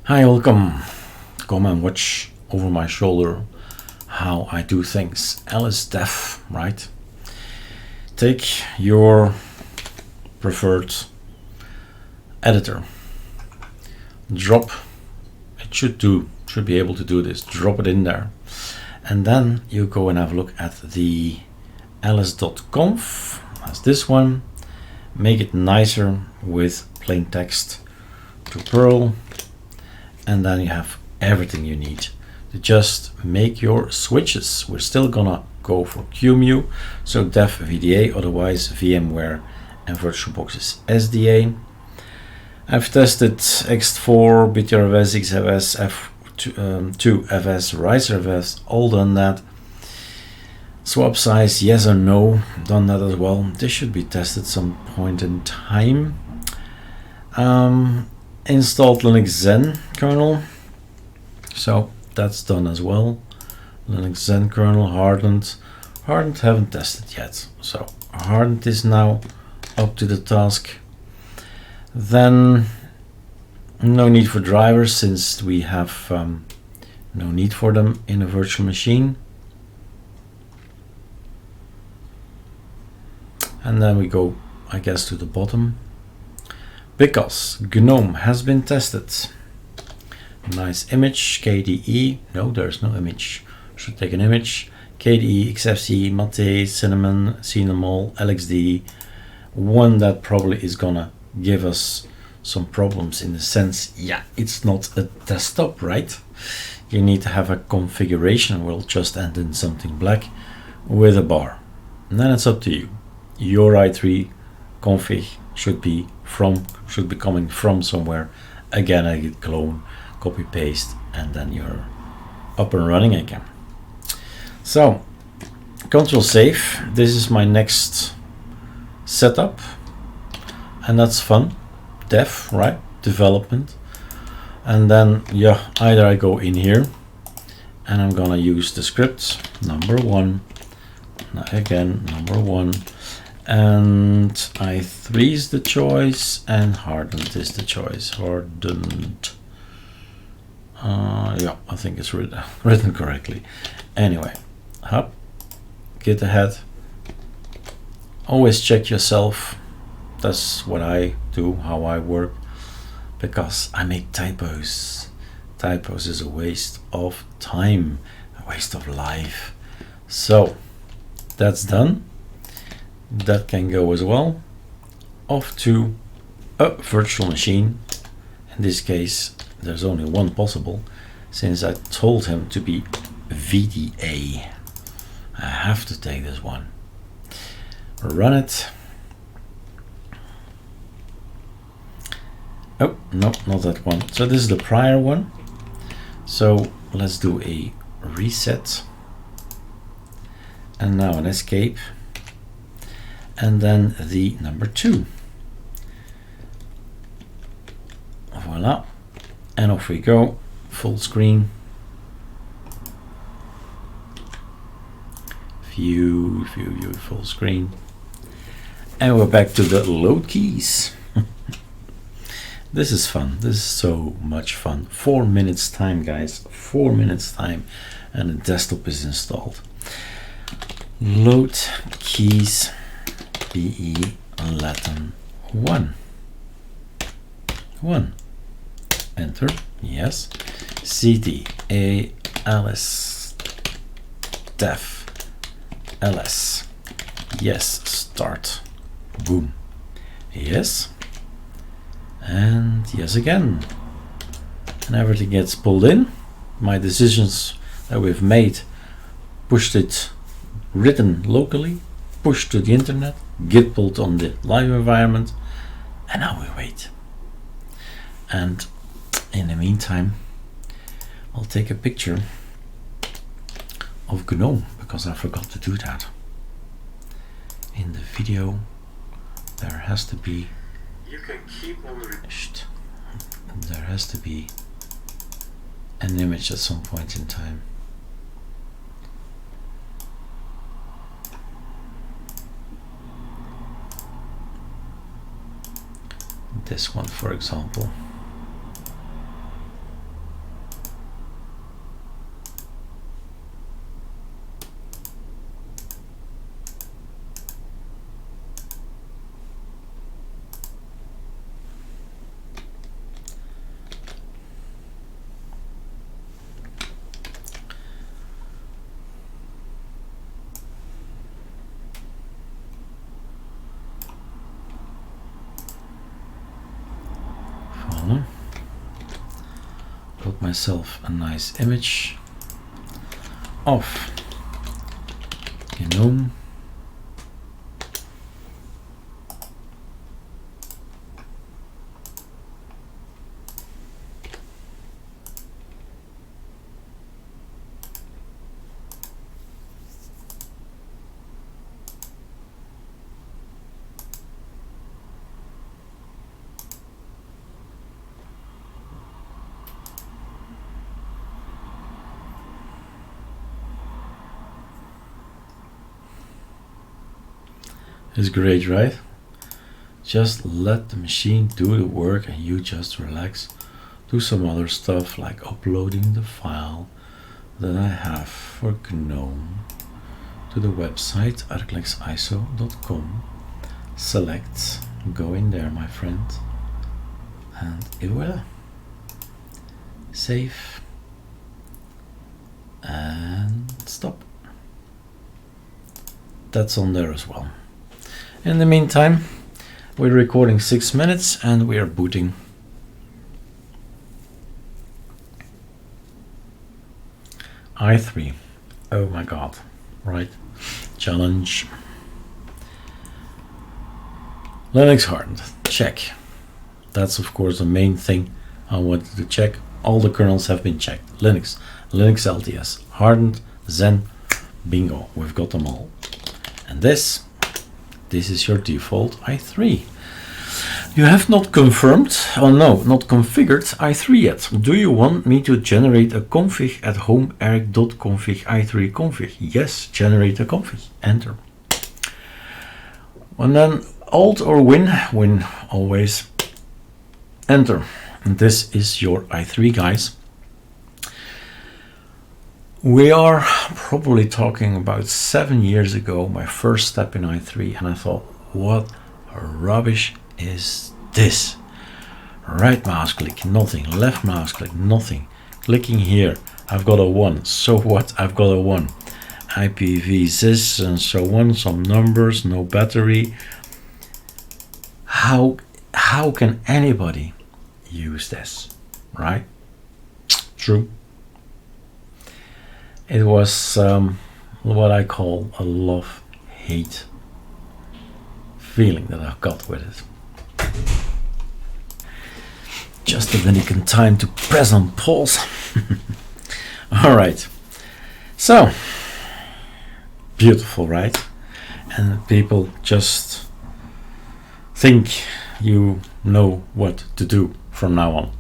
Hi, welcome. Come and watch over my shoulder how I do things. LSDEF, right? Take your preferred editor, drop, it should be able to do this, drop it in there, and then you go and have a look at the ls.conf, as this one, make it nicer with plain text to Perl, and then you have everything you need to just make your switches. We're still gonna go for QEMU, so def VDA, otherwise VMware and VirtualBox's SDA. I've tested X4, BTRFS, XFS, F2FS, RiserFS, all done that. Swap size, yes or no, done that as well. This should be tested some point in time. Installed Linux Zen kernel, so that's done as well. Linux Zen kernel, hardened haven't tested yet, so hardened is now up to the task. Then no need for drivers, since we have no need for them in a virtual machine. And then we go, I guess, to the bottom, because GNOME has been tested. Nice image, KDE, no, there's no image, should take an image. KDE, XFCE, Mate, Cinnamon, Cinnamol, LXD, one that probably is gonna give us some problems in the sense, yeah, it's not a desktop, right? You need to have a configuration, will just end in something black with a bar. And then it's up to you. Your i3 config should be coming from somewhere. Again, I git clone, copy paste, and then you're up and running again. So Control save. This is my next setup, and that's fun. Dev, right? Development. And then yeah, either I go in here and I'm gonna use the script number1, again number1, and i3 is the choice and hardened is the choice. Hardened, yeah, I think it's written correctly. Anyway, hop, get ahead, always check yourself. That's what I do, how I work, because I make typos. Typos is a waste of time, a waste of life. So that's done. That can go as well. Off to a virtual machine. In this case, there's only one possible, since I told him to be VDA. I have to take this one. Run it. Oh, no, not that one. So this is the prior one. So let's do a reset. And now an escape. And then the number 2. Voila. And off we go. Full screen. View, full screen. And we're back to the load keys. This is fun. This is so much fun. 4 minutes time, guys. 4 minutes time, and the desktop is installed. Load keys, BE Latin 1. Enter. Yes. CD ALS def ls. Yes. Start. Boom. Yes. And yes again, and everything gets pulled in. My decisions that we've made, pushed it, written locally, pushed to the internet, git pulled on the live environment, and now we wait. And in the meantime, I'll take a picture of GNOME, because I forgot to do that. In the video, there has to be, you can keep on there has to be an image at some point in time. This one, for example. myself a nice image of GNOME. It's great, right? Just let the machine do the work and you just relax. Do some other stuff like uploading the file that I have for GNOME to the website arclinuxiso.com. Select, go in there, my friend, and voila. Save and stop. That's on there as well. In the meantime, we're recording 6 minutes and we are booting. i3. Oh my god. Right. Challenge. Linux Hardened. Check. That's of course the main thing I wanted to check. All the kernels have been checked. Linux, Linux LTS, Hardened, Zen, bingo. We've got them all. And this is your default i3. You have not confirmed, oh no, not configured i3 yet. Do you want me to generate a config at home eric.config i3 config? Yes, generate a config. Enter. And then Alt or Win always. Enter. And this is your i3, guys. We are probably talking about 7 years ago, my first step in i3, and I thought, what rubbish is this? Right mouse click, nothing. Left mouse click, nothing. Clicking here, I've got a 1. So what? I've got a 1. IPv6 and so on, some numbers, no battery. How can anybody use this, right? True. It was what I call a love-hate feeling that I got with it. Just a Dominican time to press on pause. All right. So, beautiful, right? And people just think you know what to do from now on.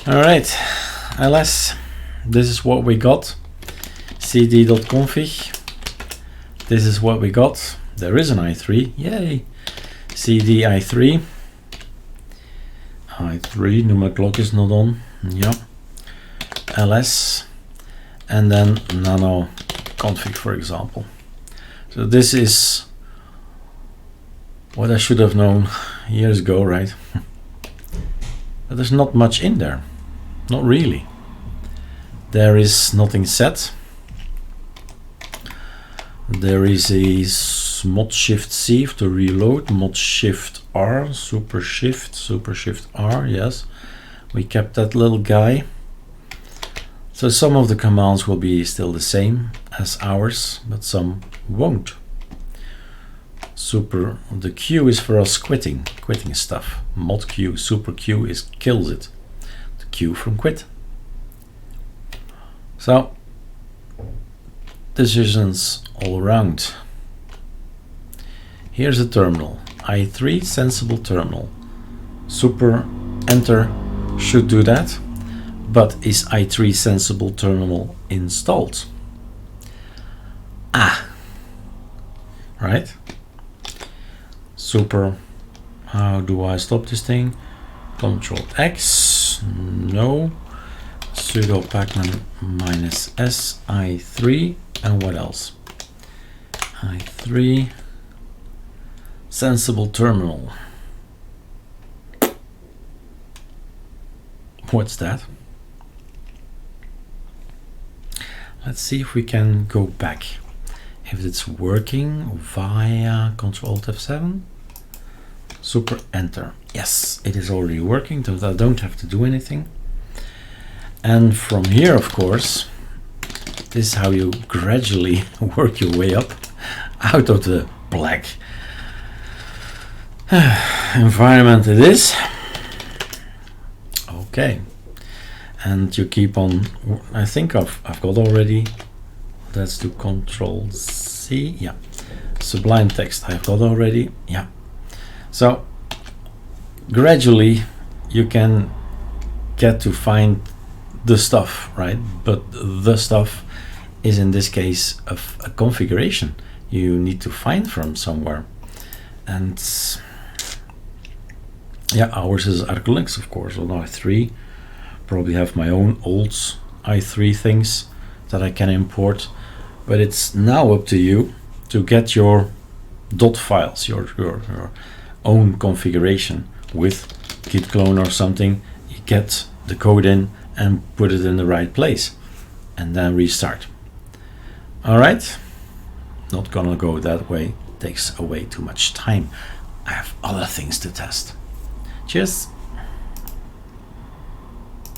All right, ls. This is what we got. cd.config. This is what we got. There is an i3. Yay. cd i3. i3. Number clock is not on. Yep. ls. And then nano config, for example. So this is what I should have known years ago, right? But there's not much in there. Not really. There is nothing set. There is a mod shift C to reload, mod shift R, super shift R, yes. We kept that little guy. So some of the commands will be still the same as ours, but some won't. The Q is for us quitting stuff. Mod Q, super Q is kills it. The Q from quit. So, decisions all around. Here's a terminal, i3 sensible terminal. Super enter should do that, but is i3 sensible terminal installed? Right? Super, how do I stop this thing? Control X, no. Sudo pacman -s i3, and what else? i3 sensible terminal. What's that? Let's see if we can go back. If it's working via Control Alt F7. Super enter. Yes, it is already working, so I don't have to do anything. And from here, of course, this is how you gradually work your way up out of the black environment it is. Okay, and you keep on. I think I've got already. Let's do Control C. Yeah, Sublime Text I've got already. Yeah, so gradually you can get to find the stuff, right? But the stuff is in this case of a configuration you need to find from somewhere. And yeah, ours is ArcoLinux, of course, on i3. Probably have my own old i3 things that I can import, but it's now up to you to get your dot files, your own configuration with git clone or something. You get the code in and put it in the right place and then restart. All right, not gonna go that way, takes away too much time. I have other things to test. Cheers.